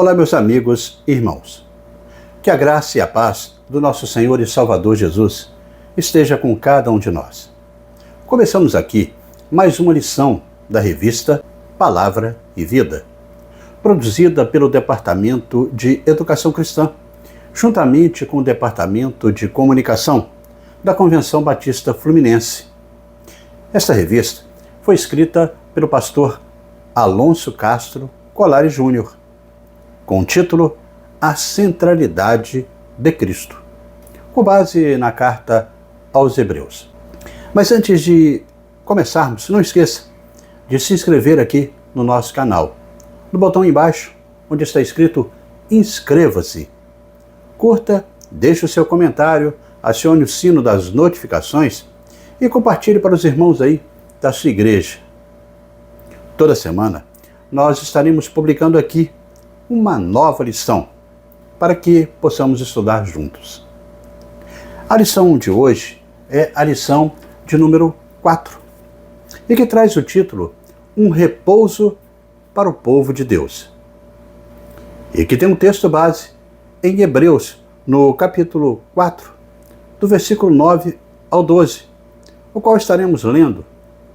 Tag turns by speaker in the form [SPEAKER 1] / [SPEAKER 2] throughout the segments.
[SPEAKER 1] Olá, meus amigos e irmãos. Que a graça e a paz do nosso Senhor e Salvador Jesus esteja com cada um de nós. Começamos aqui mais uma lição da revista Palavra e Vida, produzida pelo Departamento de Educação Cristã, juntamente com o Departamento de Comunicação da Convenção Batista Fluminense. Esta revista foi escrita pelo pastor Alonso Castro Colari Júnior, com o título A Centralidade de Cristo, com base na carta aos Hebreus. Mas antes de começarmos, não esqueça de se inscrever aqui no nosso canal, no botão embaixo, onde está escrito Inscreva-se. Curta, deixe o seu comentário, acione o sino das notificações e compartilhe para os irmãos aí da sua igreja. Toda semana nós estaremos publicando aqui uma nova lição para que possamos estudar juntos. A lição de hoje é a lição de número 4 e que traz o título Um repouso para o povo de Deus. E que tem um texto base em Hebreus, no capítulo 4, do versículo 9 ao 12, o qual estaremos lendo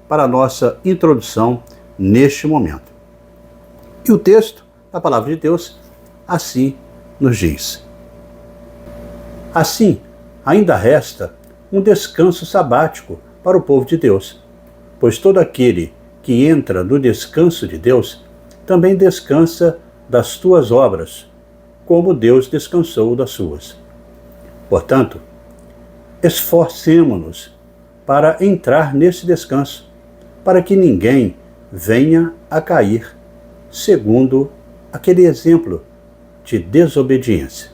[SPEAKER 1] para a nossa introdução neste momento. E o texto da palavra de Deus assim nos diz: Assim, ainda resta um descanso sabático para o povo de Deus, pois todo aquele que entra no descanso de Deus também descansa das tuas obras, como Deus descansou das suas. Portanto, esforcemo-nos para entrar nesse descanso, para que ninguém venha a cair, segundo aquele exemplo de desobediência.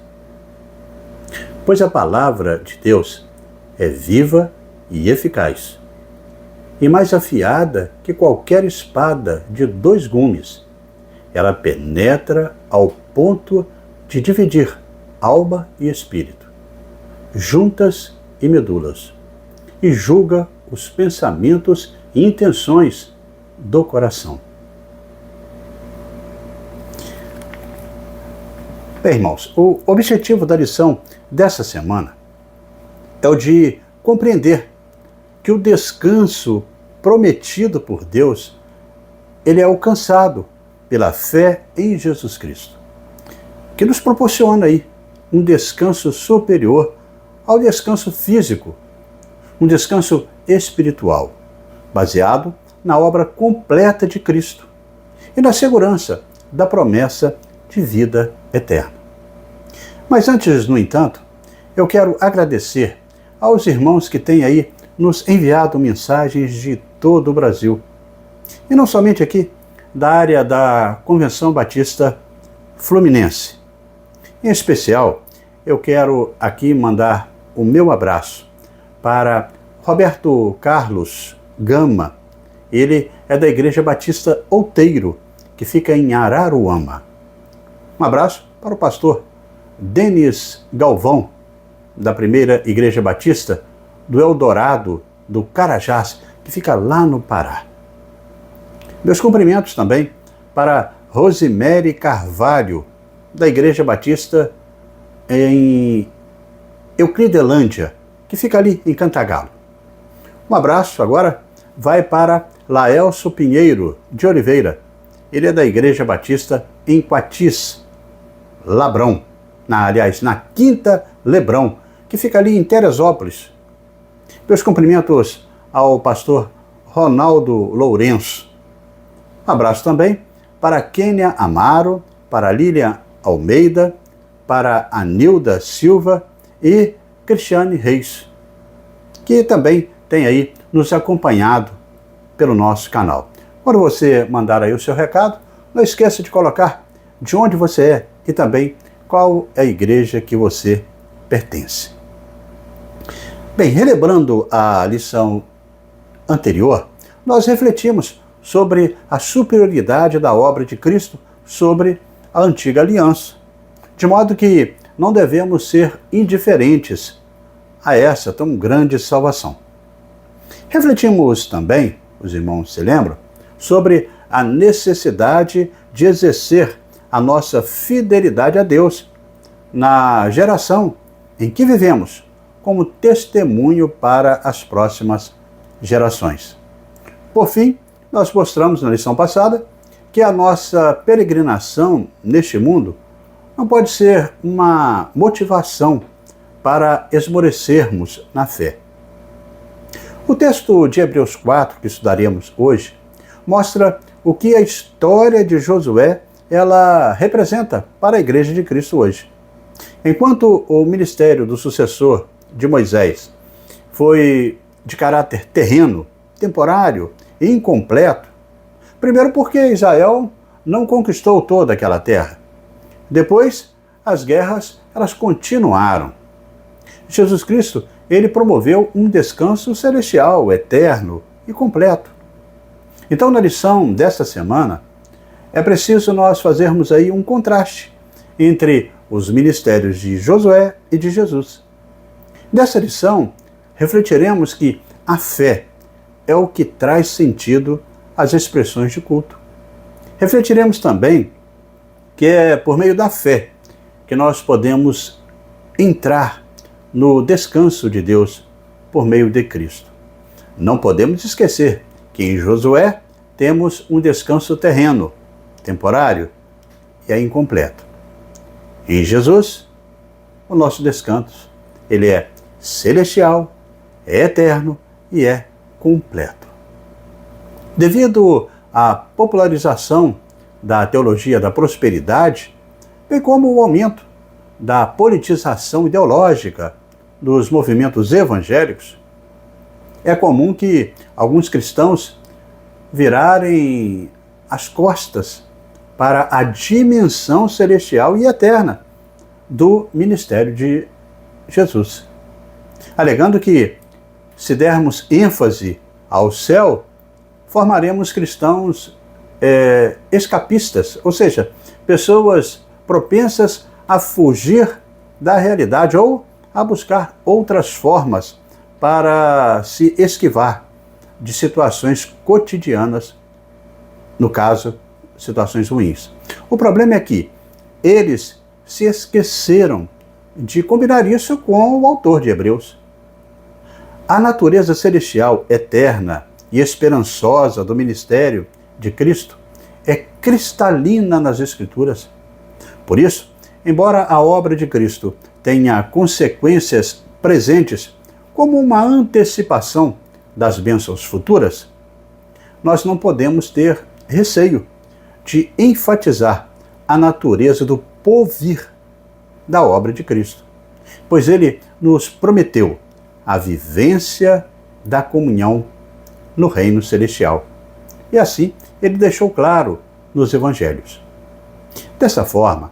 [SPEAKER 1] Pois a palavra de Deus é viva e eficaz, e mais afiada que qualquer espada de 2 gumes. Ela penetra ao ponto de dividir alma e espírito, juntas e medulas, e julga os pensamentos e intenções do coração. Bem, irmãos, o objetivo da lição dessa semana é o de compreender que o descanso prometido por Deus, ele é alcançado pela fé em Jesus Cristo, que nos proporciona aí um descanso superior ao descanso físico, um descanso espiritual, baseado na obra completa de Cristo e na segurança da promessa de vida eterna. Mas antes, no entanto, eu quero agradecer aos irmãos que têm aí nos enviado mensagens de todo o Brasil, e não somente aqui da área da Convenção Batista Fluminense. Em especial, eu quero aqui mandar o meu abraço para Roberto Carlos Gama. Ele é da Igreja Batista Outeiro, que fica em Araruama. Um abraço para o pastor Denis Galvão, da Primeira Igreja Batista do Eldorado do Carajás, que fica lá no Pará. Meus cumprimentos também para Rosemary Carvalho, da Igreja Batista em Euclidelândia, que fica ali em Cantagalo. Um abraço agora vai para Laelso Pinheiro de Oliveira. Ele é da Igreja Batista em Quatis, Labrão, na Quinta Lebrão, que fica ali em Teresópolis. Meus cumprimentos ao pastor Ronaldo Lourenço. Um abraço também para Kênia Amaro, para Lilian Almeida, para Anilda Silva e Cristiane Reis, que também tem aí nos acompanhado pelo nosso canal. Quando você mandar aí o seu recado, não esqueça de colocar de onde você é e também qual é a igreja que você pertence. Bem, relembrando a lição anterior, nós refletimos sobre a superioridade da obra de Cristo sobre a antiga aliança, de modo que não devemos ser indiferentes a essa tão grande salvação. Refletimos também, os irmãos se lembram, sobre a necessidade de exercer a nossa fidelidade a Deus na geração em que vivemos, como testemunho para as próximas gerações. Por fim, nós mostramos na lição passada que a nossa peregrinação neste mundo não pode ser uma motivação para esmorecermos na fé. O texto de Hebreus 4, que estudaremos hoje, mostra o que a história de Josué ela representa para a Igreja de Cristo hoje. Enquanto o ministério do sucessor de Moisés foi de caráter terreno, temporário e incompleto, primeiro porque Israel não conquistou toda aquela terra. Depois, as guerras elas continuaram. Jesus Cristo, ele promoveu um descanso celestial, eterno e completo. Então, na lição desta semana, é preciso nós fazermos aí um contraste entre os ministérios de Josué e de Jesus. Nessa lição, refletiremos que a fé é o que traz sentido às expressões de culto. Refletiremos também que é por meio da fé que nós podemos entrar no descanso de Deus por meio de Cristo. Não podemos esquecer que em Josué temos um descanso terreno, temporário e é incompleto. Em Jesus, o nosso descanso, ele é celestial, é eterno e é completo. Devido à popularização da teologia da prosperidade, bem como o aumento da politização ideológica dos movimentos evangélicos, é comum que alguns cristãos virarem as costas para a dimensão celestial e eterna do ministério de Jesus, alegando que, se dermos ênfase ao céu, formaremos cristãos escapistas, ou seja, pessoas propensas a fugir da realidade ou a buscar outras formas para se esquivar de situações cotidianas, no caso, situações ruins. O problema é que eles se esqueceram de combinar isso com o autor de Hebreus. A natureza celestial, eterna e esperançosa do ministério de Cristo é cristalina nas Escrituras. Por isso, embora a obra de Cristo tenha consequências presentes como uma antecipação das bênçãos futuras, nós não podemos ter receio de enfatizar a natureza do porvir da obra de Cristo, pois ele nos prometeu a vivência da comunhão no reino celestial. E assim ele deixou claro nos evangelhos. Dessa forma,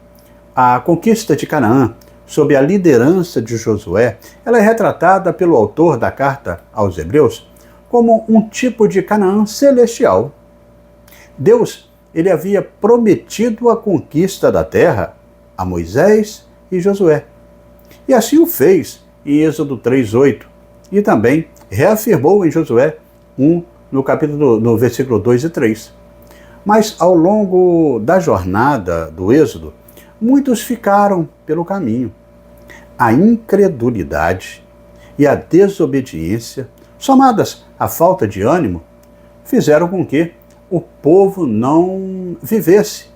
[SPEAKER 1] a conquista de Canaã, sob a liderança de Josué, ela é retratada pelo autor da carta aos Hebreus como um tipo de Canaã celestial. Deus, ele havia prometido a conquista da terra a Moisés e Josué. E assim o fez em Êxodo 3:8 e também reafirmou em Josué 1, no versículo 2 e 3. Mas ao longo da jornada do Êxodo, muitos ficaram pelo caminho. A incredulidade e a desobediência, somadas à falta de ânimo, fizeram com que o povo não vivesse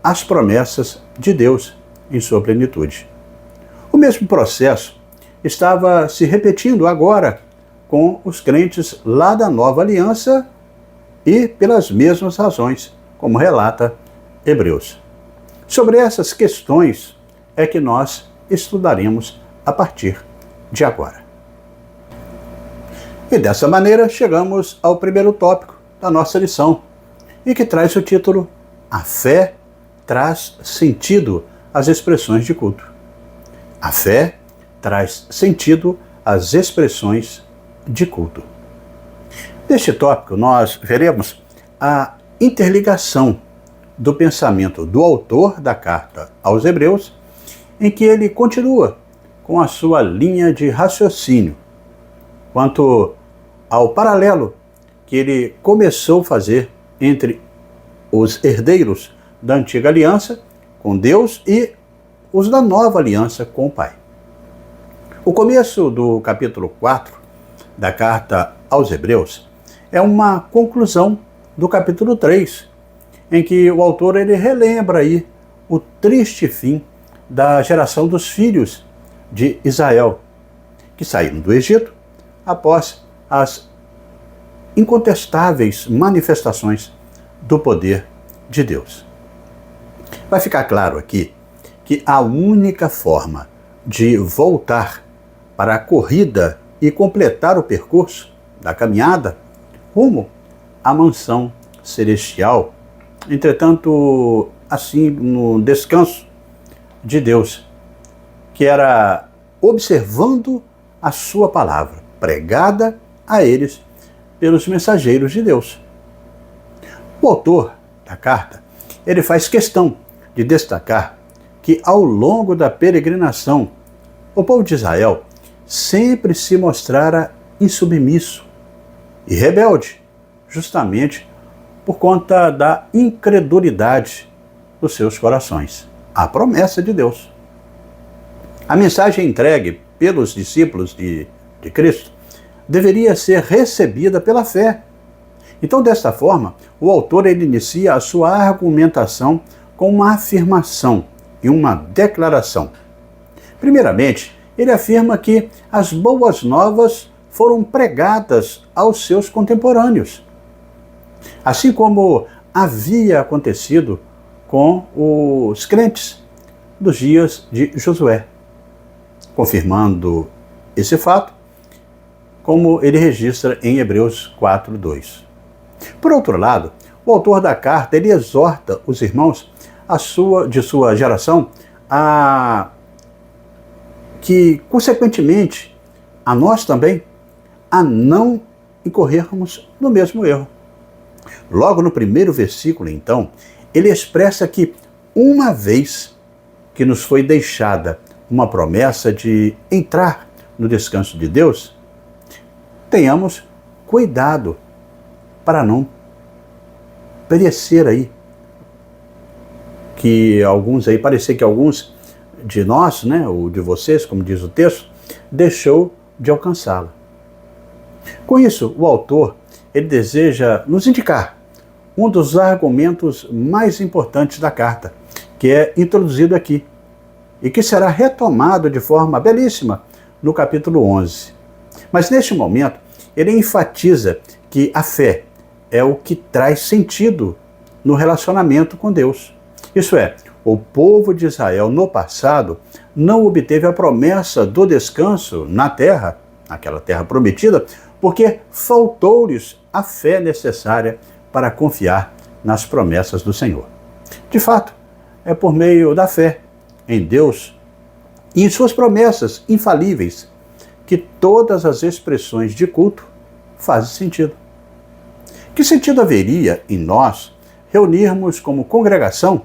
[SPEAKER 1] as promessas de Deus em sua plenitude. O mesmo processo estava se repetindo agora com os crentes lá da Nova Aliança e pelas mesmas razões, como relata Hebreus. Sobre essas questões é que nós estudaremos a partir de agora. E dessa maneira chegamos ao primeiro tópico da nossa lição, e que traz o título A Fé Traz Sentido às Expressões de Culto. A fé traz sentido às expressões de culto. Neste tópico nós veremos a interligação do pensamento do autor da carta aos Hebreus, em que ele continua com a sua linha de raciocínio quanto ao paralelo que ele começou a fazer entre os herdeiros da antiga aliança com Deus e os da nova aliança com o Pai. O começo do capítulo 4 da carta aos Hebreus é uma conclusão do capítulo 3, em que o autor ele relembra aí o triste fim da geração dos filhos de Israel, que saíram do Egito após as incontestáveis manifestações do poder de Deus. Vai ficar claro aqui que a única forma de voltar para a corrida e completar o percurso da caminhada rumo à mansão celestial, entretanto, assim, no descanso de Deus, que era observando a sua palavra, pregada a eles pelos mensageiros de Deus. O autor da carta, ele faz questão de destacar que ao longo da peregrinação, o povo de Israel sempre se mostrara insubmisso e rebelde, justamente por conta da incredulidade dos seus corações à promessa de Deus. A mensagem entregue pelos discípulos de Cristo deveria ser recebida pela fé. Então, desta forma, o autor ele inicia a sua argumentação com uma afirmação e uma declaração. Primeiramente, ele afirma que as boas novas foram pregadas aos seus contemporâneos, assim como havia acontecido com os crentes dos dias de Josué, confirmando esse fato, como ele registra em Hebreus 4:2. Por outro lado, o autor da carta ele exorta os irmãos de sua geração a que, consequentemente, a nós também, a não incorrermos no mesmo erro. Logo no primeiro versículo, então, ele expressa que uma vez que nos foi deixada uma promessa de entrar no descanso de Deus, tenhamos cuidado para não perecer aí. Parecer que alguns de nós, ou de vocês, como diz o texto, deixou de alcançá-la. Com isso, o autor ele deseja nos indicar um dos argumentos mais importantes da carta, que é introduzido aqui e que será retomado de forma belíssima no capítulo 11. Mas neste momento, ele enfatiza que a fé é o que traz sentido no relacionamento com Deus. Isso é, o povo de Israel no passado não obteve a promessa do descanso na terra, naquela terra prometida, porque faltou-lhes a fé necessária para confiar nas promessas do Senhor. De fato, é por meio da fé em Deus e em suas promessas infalíveis que todas as expressões de culto fazem sentido. Que sentido haveria em nós reunirmos como congregação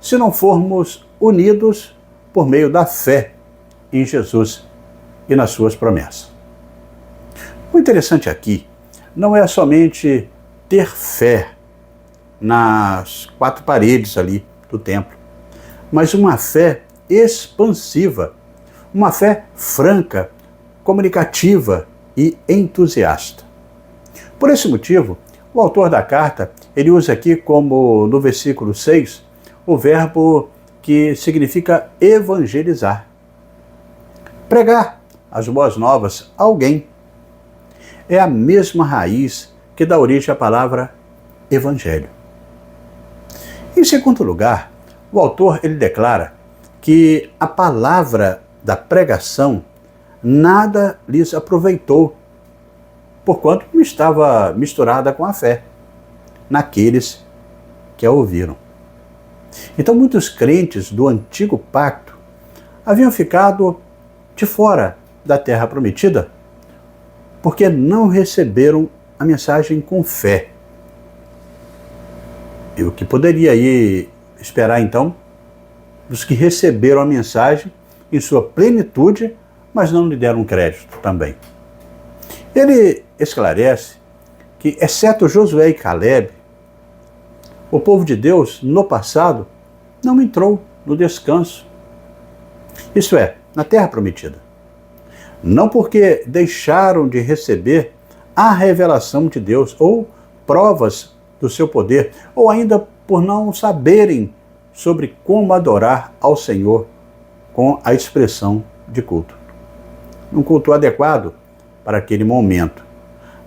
[SPEAKER 1] se não formos unidos por meio da fé em Jesus e nas suas promessas? O interessante aqui não é somente ter fé nas quatro paredes ali do templo, mas uma fé expansiva, uma fé franca, comunicativa e entusiasta. Por esse motivo, o autor da carta, ele usa aqui como no versículo 6, o verbo que significa evangelizar. Pregar as boas novas a alguém. É a mesma raiz que dá origem à palavra evangelho. Em segundo lugar, o autor ele declara que a palavra da pregação nada lhes aproveitou, porquanto não estava misturada com a fé naqueles que a ouviram. Então muitos crentes do antigo pacto haviam ficado de fora da terra prometida porque não receberam a mensagem com fé. E o que poderia aí esperar então dos que receberam a mensagem em sua plenitude, mas não lhe deram crédito também. Ele esclarece que, exceto Josué e Caleb, O povo de Deus, no passado, não entrou no descanso. Isto é, na terra prometida. Não porque deixaram de receber a revelação de Deus ou provas do seu poder, ou ainda por não saberem sobre como adorar ao Senhor com a expressão de culto. Um culto adequado para aquele momento,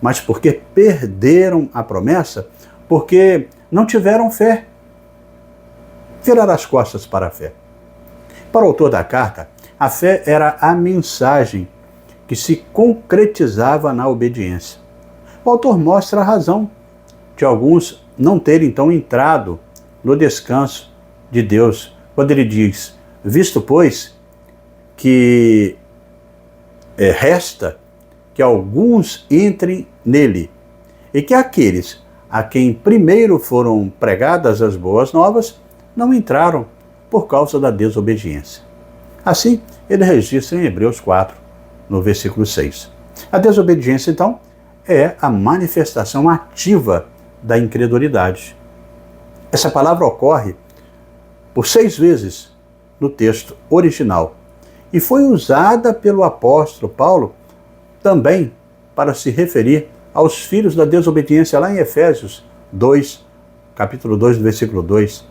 [SPEAKER 1] mas porque perderam a promessa, porque não tiveram fé. Virar as costas para a fé. Para o autor da carta, a fé era a mensagem que se concretizava na obediência. O autor mostra a razão de alguns não terem então entrado no descanso de Deus, quando ele diz: visto, pois, que resta que alguns entrem nele, e que aqueles a quem primeiro foram pregadas as boas novas não entraram por causa da desobediência. Assim, ele registra em Hebreus 4, no versículo 6. A desobediência, então, é a manifestação ativa da incredulidade. Essa palavra ocorre por 6 vezes no texto original e foi usada pelo apóstolo Paulo também para se referir aos filhos da desobediência lá em Efésios 2, capítulo 2, versículo 2.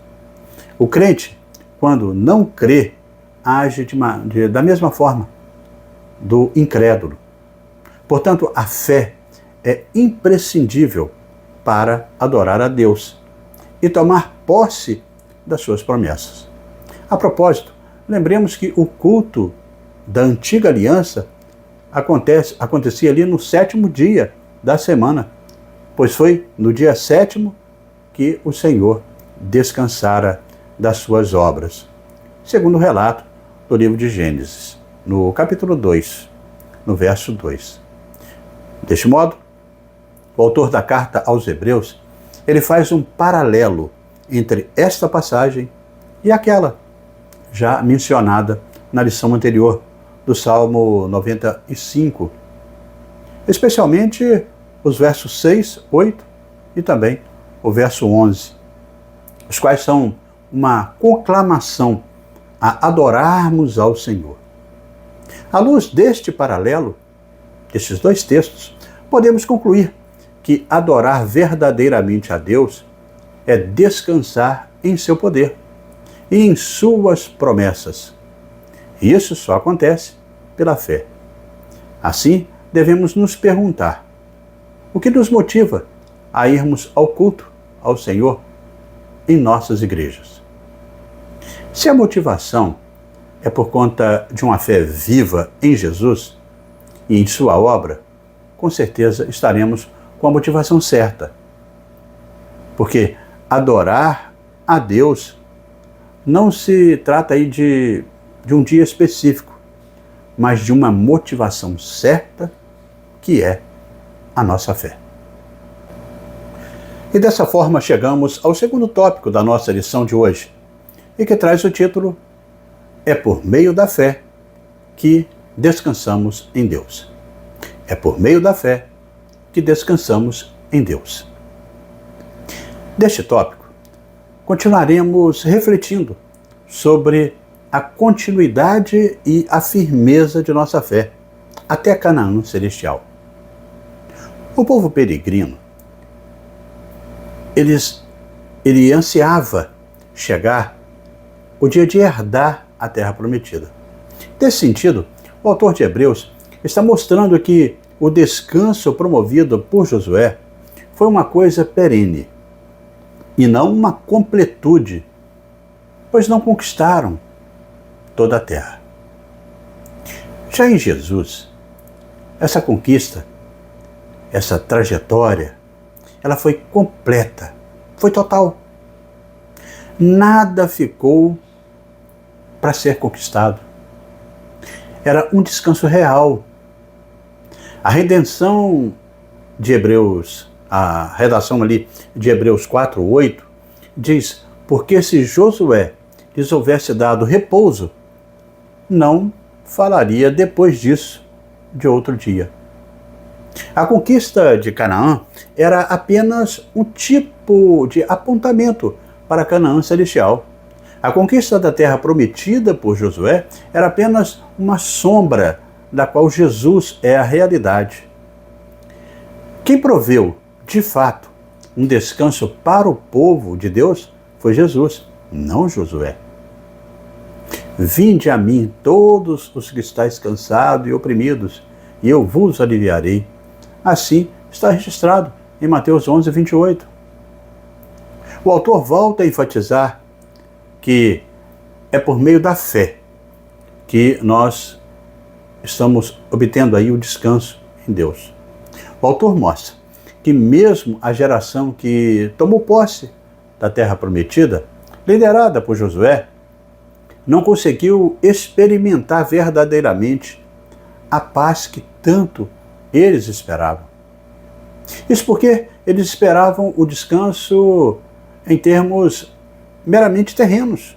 [SPEAKER 1] O crente, quando não crê, age da mesma forma do incrédulo. Portanto, a fé é imprescindível para adorar a Deus e tomar posse das suas promessas. A propósito, lembremos que o culto da antiga aliança acontecia ali no 7º dia da semana, pois foi no dia 7º que o Senhor descansara das suas obras, segundo o relato do livro de Gênesis, no capítulo 2, no verso 2. Deste modo, o autor da carta aos Hebreus, ele faz um paralelo entre esta passagem e aquela já mencionada na lição anterior do Salmo 95, especialmente os versos 6, 8 e também o verso 11, os quais são uma conclamação a adorarmos ao Senhor. À luz deste paralelo, destes 2 textos, podemos concluir que adorar verdadeiramente a Deus é descansar em seu poder e em suas promessas. E isso só acontece pela fé. Assim, devemos nos perguntar: o que nos motiva a irmos ao culto ao Senhor em nossas igrejas? Se a motivação é por conta de uma fé viva em Jesus e em sua obra, com certeza estaremos com a motivação certa. Porque adorar a Deus não se trata aí de um dia específico, mas de uma motivação certa, que é a nossa fé. E dessa forma chegamos ao segundo tópico da nossa lição de hoje, e que traz o título: É por meio da fé que descansamos em Deus. É por meio da fé que descansamos em Deus. Deste tópico, continuaremos refletindo sobre a continuidade e a firmeza de nossa fé até Canaã celestial. O povo peregrino, ele ansiava chegar o dia de herdar a terra prometida. Nesse sentido, o autor de Hebreus está mostrando que o descanso promovido por Josué foi uma coisa perene e não uma completude, pois não conquistaram toda a terra. Já em Jesus, essa conquista, essa trajetória, ela foi completa, foi total. Nada ficou para ser conquistado. Era um descanso real. A redenção de Hebreus, a redação ali de Hebreus 4:8, diz: porque se Josué lhes houvesse dado repouso, não falaria depois disso de outro dia. A conquista de Canaã era apenas um tipo de apontamento para Canaã celestial. A conquista da terra prometida por Josué era apenas uma sombra da qual Jesus é a realidade. Quem proveu, de fato, um descanso para o povo de Deus foi Jesus, não Josué. Vinde a mim todos os que estáis cansados e oprimidos, e eu vos aliviarei. Assim está registrado em Mateus 11, 28. O autor volta a enfatizar que é por meio da fé que nós estamos obtendo aí o descanso em Deus. O autor mostra que mesmo a geração que tomou posse da terra prometida, liderada por Josué, não conseguiu experimentar verdadeiramente a paz que tanto eles esperavam. Isso porque eles esperavam o descanso em termos meramente terrenos.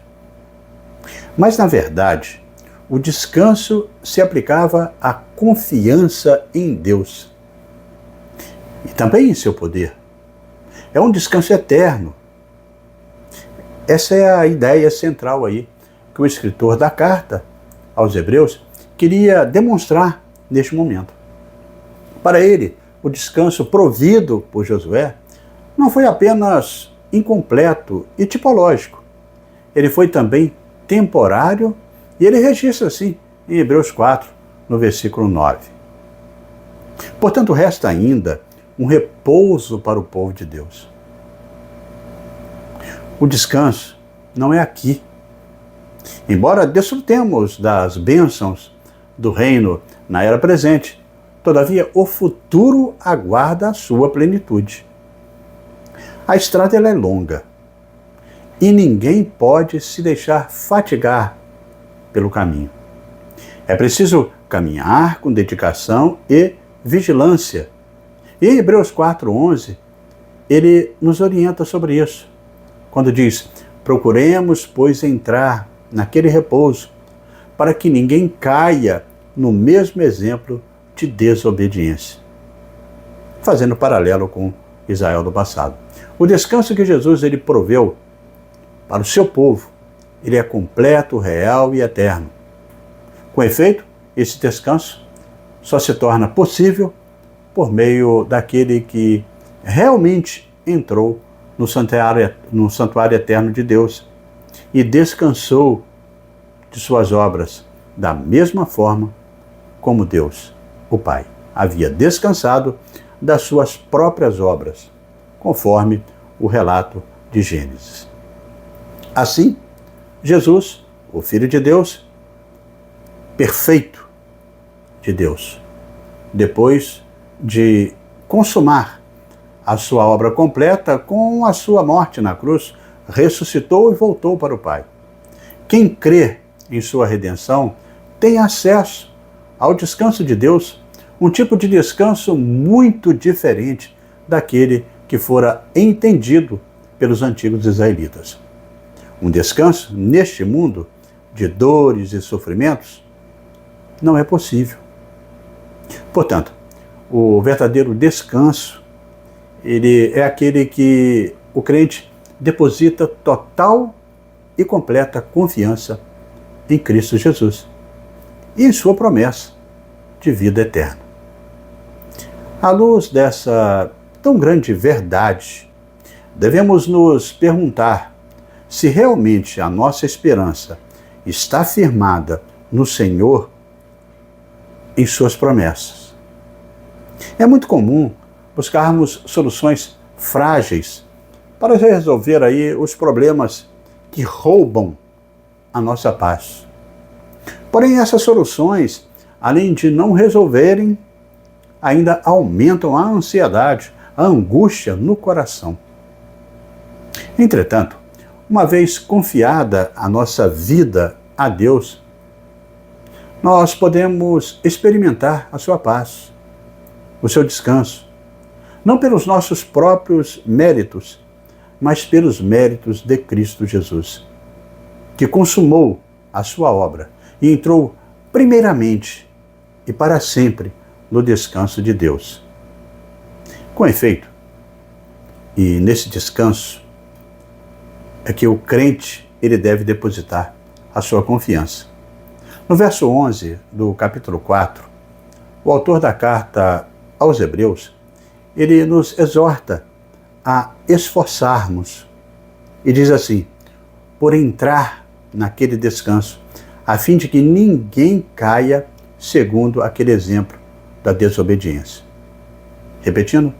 [SPEAKER 1] Mas, na verdade, o descanso se aplicava à confiança em Deus e também em seu poder. É um descanso eterno. Essa é a ideia central aí que o escritor da carta aos Hebreus queria demonstrar neste momento. Para ele, o descanso provido por Josué não foi apenas incompleto e tipológico. Ele foi também temporário e ele registra assim em Hebreus 4, no versículo 9. Portanto, resta ainda um repouso para o povo de Deus. O descanso não é aqui. Embora desfrutemos das bênçãos do reino na era presente, todavia o futuro aguarda a sua plenitude. A estrada ela é longa e ninguém pode se deixar fatigar pelo caminho. É preciso caminhar com dedicação e vigilância. E em Hebreus 4:11, ele nos orienta sobre isso, quando diz: procuremos, pois, entrar naquele repouso, para que ninguém caia no mesmo exemplo de desobediência. Fazendo paralelo com Israel do passado. O descanso que Jesus ele proveu para o seu povo, ele é completo, real e eterno. Com efeito, esse descanso só se torna possível por meio daquele que realmente entrou no santuário eterno de Deus e descansou de suas obras da mesma forma como Deus, o Pai, havia descansado das suas próprias obras, conforme o relato de Gênesis. Assim, Jesus, o Filho de Deus, perfeito de Deus, depois de consumar a sua obra completa com a sua morte na cruz, ressuscitou e voltou para o Pai. Quem crê em sua redenção tem acesso ao descanso de Deus, um tipo de descanso muito diferente daquele que fora entendido pelos antigos israelitas. Um descanso neste mundo de dores e sofrimentos não é possível. Portanto, o verdadeiro descanso, ele é aquele que o crente deposita total e completa confiança em Cristo Jesus e em sua promessa de vida eterna. À luz dessa tão grande verdade, devemos nos perguntar se realmente a nossa esperança está firmada no Senhor, em suas promessas. É muito comum buscarmos soluções frágeis para resolver aí os problemas que roubam a nossa paz. Porém, essas soluções, além de não resolverem, ainda aumentam a ansiedade, a angústia no coração. Entretanto, uma vez confiada a nossa vida a Deus, nós podemos experimentar a sua paz, o seu descanso, não pelos nossos próprios méritos, mas pelos méritos de Cristo Jesus, que consumou a sua obra e entrou primeiramente e para sempre no descanso de Deus, Com efeito, e nesse descanso, é que o crente ele deve depositar a sua confiança. No verso 11 do capítulo 4, o autor da carta aos Hebreus, ele nos exorta a esforçarmos e diz assim: por entrar naquele descanso, a fim de que ninguém caia segundo aquele exemplo da desobediência. Repetindo,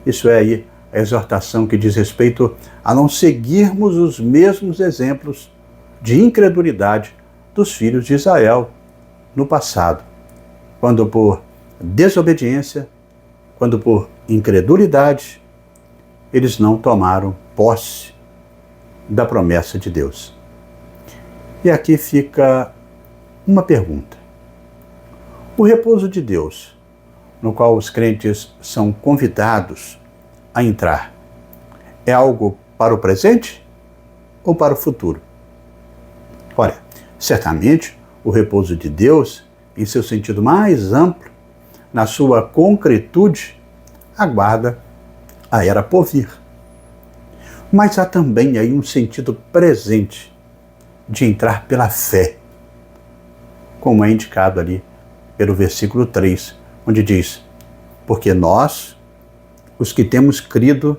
[SPEAKER 1] isso é aí a exortação que diz respeito a não seguirmos os mesmos exemplos de incredulidade dos filhos de Israel no passado, quando por desobediência, quando por incredulidade, eles não tomaram posse da promessa de Deus. E aqui fica uma pergunta. O repouso de Deus, no qual os crentes são convidados a entrar, é algo para o presente ou para o futuro? Olha, certamente o repouso de Deus, em seu sentido mais amplo, na sua concretude, aguarda a era por vir. Mas há também aí um sentido presente de entrar pela fé, como é indicado ali pelo versículo 3, onde diz: porque nós, os que temos crido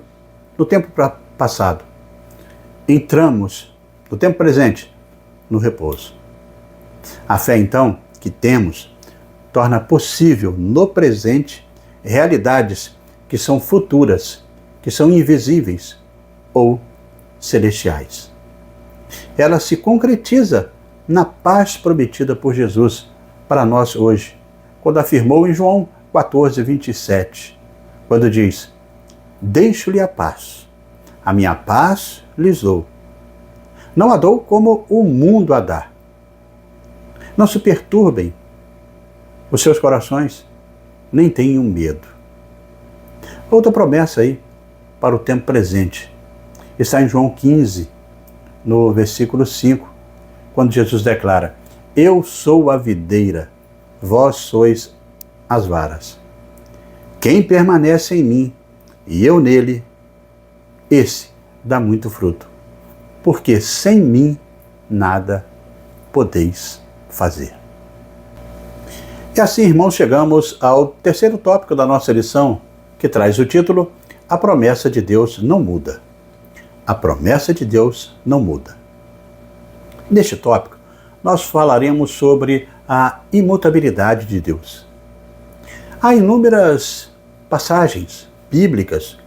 [SPEAKER 1] no tempo passado, entramos no tempo presente no repouso. A fé, então, que temos, torna possível no presente realidades que são futuras, que são invisíveis ou celestiais. Ela se concretiza na paz prometida por Jesus para nós hoje, quando afirmou em João 14, 27, quando diz: deixo-lhe a paz, a minha paz lhes dou. Não a dou como o mundo a dá. Não se perturbem os seus corações, nem tenham medo. Outra promessa aí para o tempo presente está em João 15, no versículo 5, quando Jesus declara: eu sou a videira, vós sois as varas. Quem permanece em mim e eu nele, esse dá muito fruto, porque sem mim nada podeis fazer. E assim, irmãos, chegamos ao terceiro tópico da nossa lição, que traz o título: a promessa de Deus não muda. A promessa de Deus não muda. Neste tópico, nós falaremos sobre a imutabilidade de Deus. Há inúmeras passagens bíblicas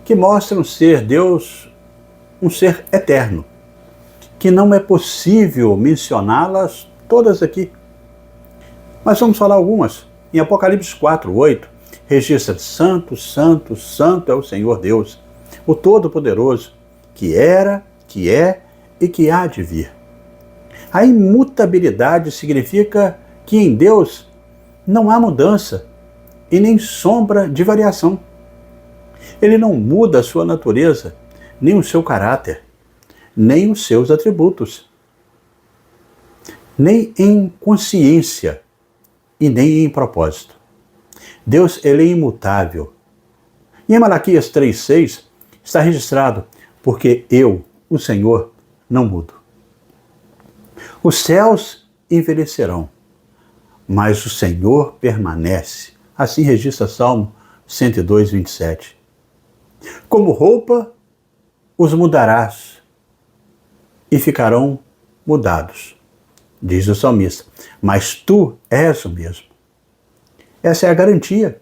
[SPEAKER 1] que mostram ser Deus um ser eterno, que não é possível mencioná-las todas aqui. Mas vamos falar algumas. Em Apocalipse 4, 8, registra: santo, santo, santo é o Senhor Deus, o Todo-Poderoso, que era, que é e que há de vir. A imutabilidade significa que em Deus não há mudança e nem sombra de variação. Ele não muda a sua natureza, nem o seu caráter, nem os seus atributos, nem em consciência e nem em propósito. Deus, ele é imutável. E em Malaquias 3,6 está registrado: porque eu, o Senhor, não mudo. Os céus envelhecerão, mas o Senhor permanece. Assim registra Salmo 102, 27. Como roupa, os mudarás e ficarão mudados, diz o salmista, mas tu és o mesmo. Essa é a garantia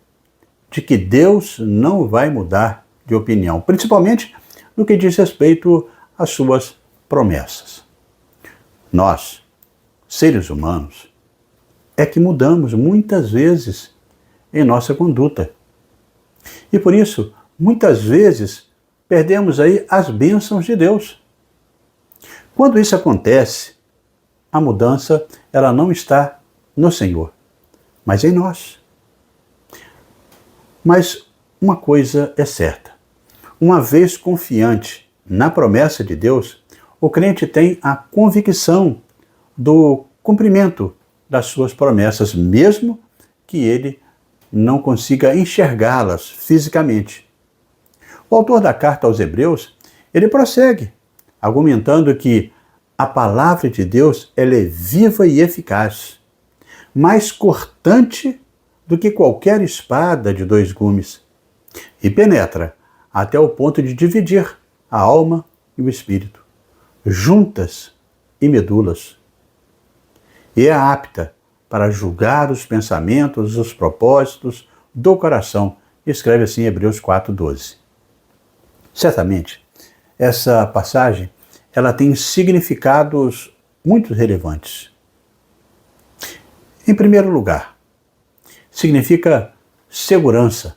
[SPEAKER 1] de que Deus não vai mudar de opinião, principalmente no que diz respeito às suas promessas. Nós, seres humanos, é que mudamos muitas vezes em nossa conduta. E por isso, muitas vezes, perdemos aí as bênçãos de Deus. Quando isso acontece, a mudança ela não está no Senhor, mas em nós. Mas uma coisa é certa: uma vez confiante na promessa de Deus, o crente tem a convicção do cumprimento das suas promessas, mesmo que ele não consiga enxergá-las fisicamente. O autor da carta aos Hebreus, ele prossegue, argumentando que a palavra de Deus ela é viva e eficaz, mais cortante do que qualquer espada de 2 gumes, e penetra até o ponto de dividir a alma e o espírito, juntas e medulas, e é apta para julgar os pensamentos, os propósitos do coração. Escreve assim Hebreus 4:12. Certamente, essa passagem ela tem significados muito relevantes. Em primeiro lugar, significa segurança.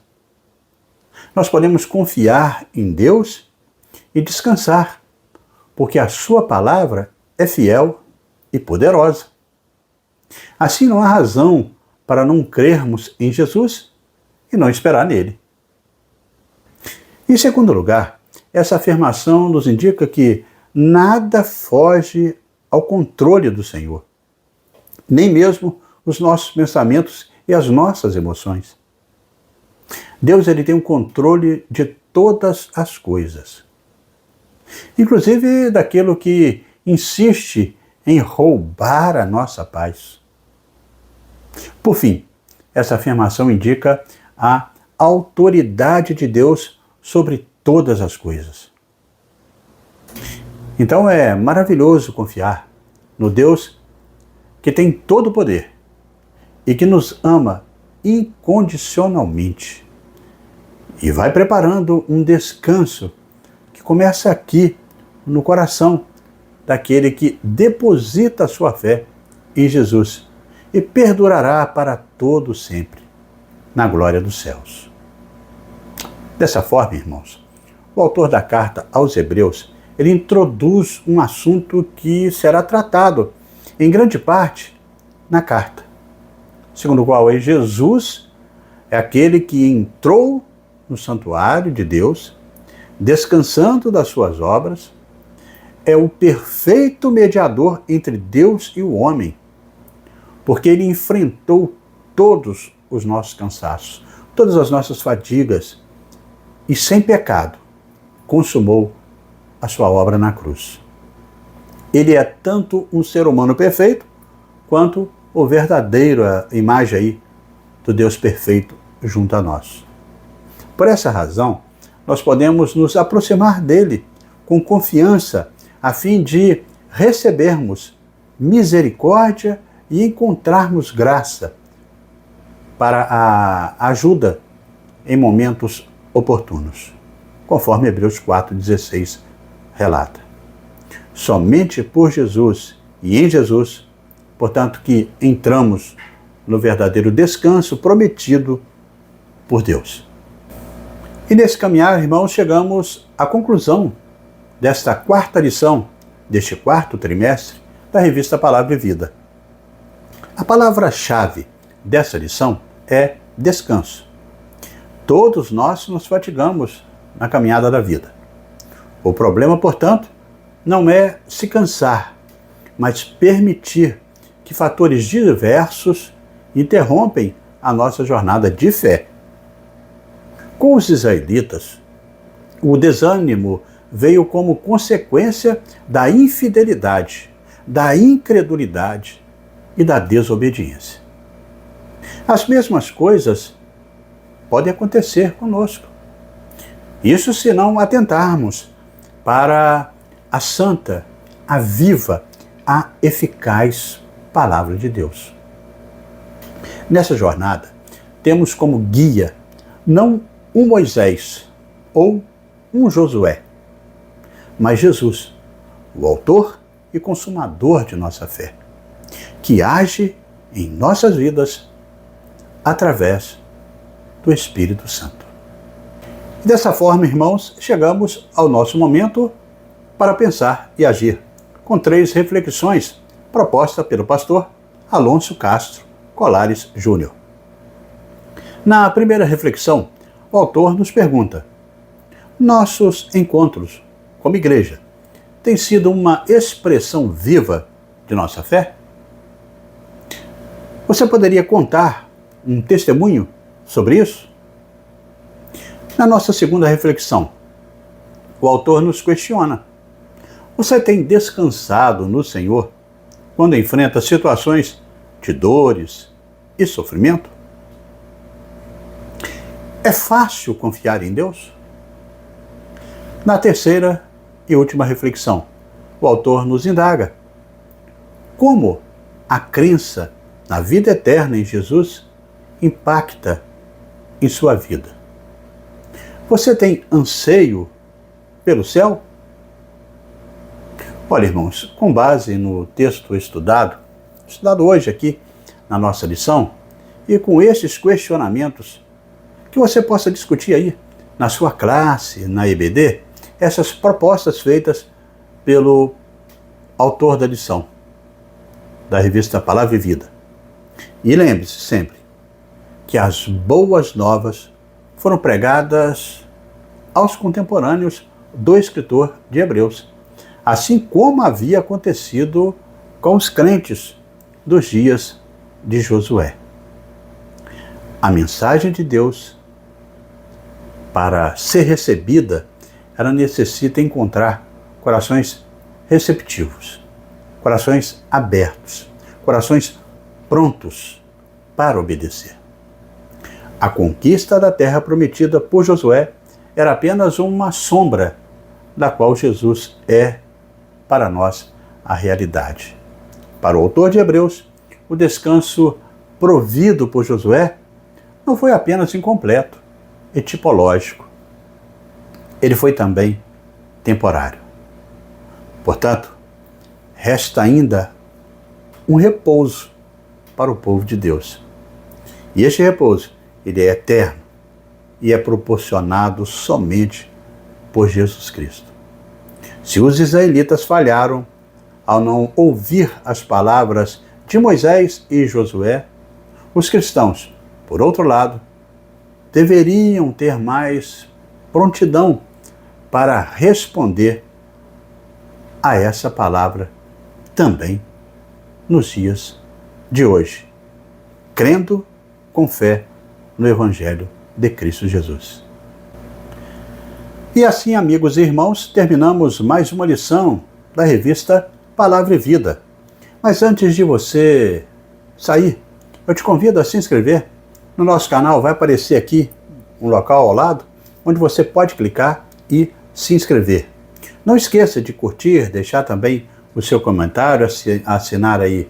[SPEAKER 1] Nós podemos confiar em Deus e descansar, porque a sua palavra é fiel e poderosa. Assim, não há razão para não crermos em Jesus e não esperar nele. Em segundo lugar, essa afirmação nos indica que nada foge ao controle do Senhor, nem mesmo os nossos pensamentos e as nossas emoções. Deus ele tem um controle de todas as coisas, inclusive daquilo que insiste em roubar a nossa paz. Por fim, essa afirmação indica a autoridade de Deus sobre todas as coisas. Então é maravilhoso confiar no Deus que tem todo o poder e que nos ama incondicionalmente e vai preparando um descanso que começa aqui no coração daquele que deposita a sua fé em Jesus e perdurará para todo sempre na glória dos céus. Dessa forma, irmãos, o autor da carta aos Hebreus, ele introduz um assunto que será tratado, em grande parte, na carta, segundo o qual Jesus é aquele que entrou no santuário de Deus, descansando das suas obras, é o perfeito mediador entre Deus e o homem, porque ele enfrentou todos os nossos cansaços, todas as nossas fadigas, e sem pecado consumou a sua obra na cruz. Ele é tanto um ser humano perfeito, quanto o verdadeiro imagem aí do Deus perfeito junto a nós. Por essa razão, nós podemos nos aproximar dele com confiança, a fim de recebermos misericórdia e encontrarmos graça para a ajuda em momentos oportunos, conforme Hebreus 4,16 relata. Somente por Jesus e em Jesus, portanto, que entramos no verdadeiro descanso prometido por Deus. E nesse caminhar, irmãos, chegamos à conclusão desta 4ª lição, deste 4º trimestre, da revista Palavra e Vida. A palavra-chave dessa lição é descanso. Todos nós nos fatigamos na caminhada da vida. O problema, portanto, não é se cansar, mas permitir que fatores diversos interrompem a nossa jornada de fé. Com os israelitas, o desânimo veio como consequência da infidelidade, da incredulidade e da desobediência. As mesmas coisas podem acontecer conosco. Isso se não atentarmos para a santa, a viva, a eficaz palavra de Deus. Nessa jornada, temos como guia não um Moisés ou um Josué, mas Jesus, o autor e consumador de nossa fé, que age em nossas vidas através do Espírito Santo. E dessa forma, irmãos, chegamos ao nosso momento para pensar e agir, com 3 reflexões propostas pelo pastor Alonso Castro Colares Júnior. Na primeira reflexão, o autor nos pergunta: nossos encontros como igreja têm sido uma expressão viva de nossa fé? Você poderia contar um testemunho sobre isso? Na nossa segunda reflexão, o autor nos questiona: você tem descansado no Senhor quando enfrenta situações de dores e sofrimento? É fácil confiar em Deus? Na terceira e última reflexão, o autor nos indaga: como a crença na vida eterna em Jesus impacta em sua vida? Você tem anseio pelo céu? Olha, irmãos, com base no texto estudado hoje aqui na nossa lição, e com esses questionamentos, que você possa discutir aí na sua classe, na EBD, essas propostas feitas pelo autor da lição, da revista Palavra e Vida. E lembre-se sempre que as boas novas foram pregadas aos contemporâneos do escritor de Hebreus, assim como havia acontecido com os crentes dos dias de Josué. A mensagem de Deus, para ser recebida, ela necessita encontrar corações receptivos, corações abertos, corações prontos para obedecer. A conquista da terra prometida por Josué era apenas uma sombra da qual Jesus é, para nós, a realidade. Para o autor de Hebreus, o descanso provido por Josué não foi apenas incompleto e tipológico. Ele foi também temporário. Portanto, resta ainda um repouso para o povo de Deus. E este repouso, ele é eterno e é proporcionado somente por Jesus Cristo. Se os israelitas falharam ao não ouvir as palavras de Moisés e Josué, os cristãos, por outro lado, deveriam ter mais prontidão para responder a essa palavra também nos dias de hoje, crendo com fé no Evangelho de Cristo Jesus. E assim, amigos e irmãos, terminamos mais uma lição da revista Palavra e Vida. Mas antes de você sair, eu te convido a se inscrever no nosso canal. Vai aparecer aqui um local ao lado onde você pode clicar e se inscrever. Não esqueça de curtir, deixar também o seu comentário, assinar aí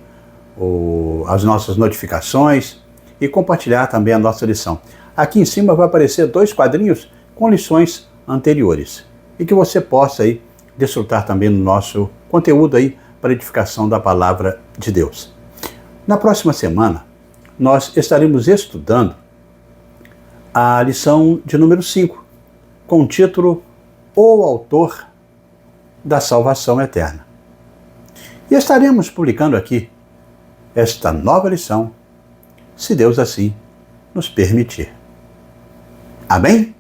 [SPEAKER 1] as nossas notificações e compartilhar também a nossa lição. Aqui em cima vai aparecer 2 quadrinhos com lições anteriores e que você possa aí desfrutar também do nosso conteúdo aí para edificação da palavra de Deus. Na próxima semana, nós estaremos estudando a lição de número 5, com o título O Autor da Salvação Eterna. E estaremos publicando aqui esta nova lição, se Deus assim nos permitir. Amém?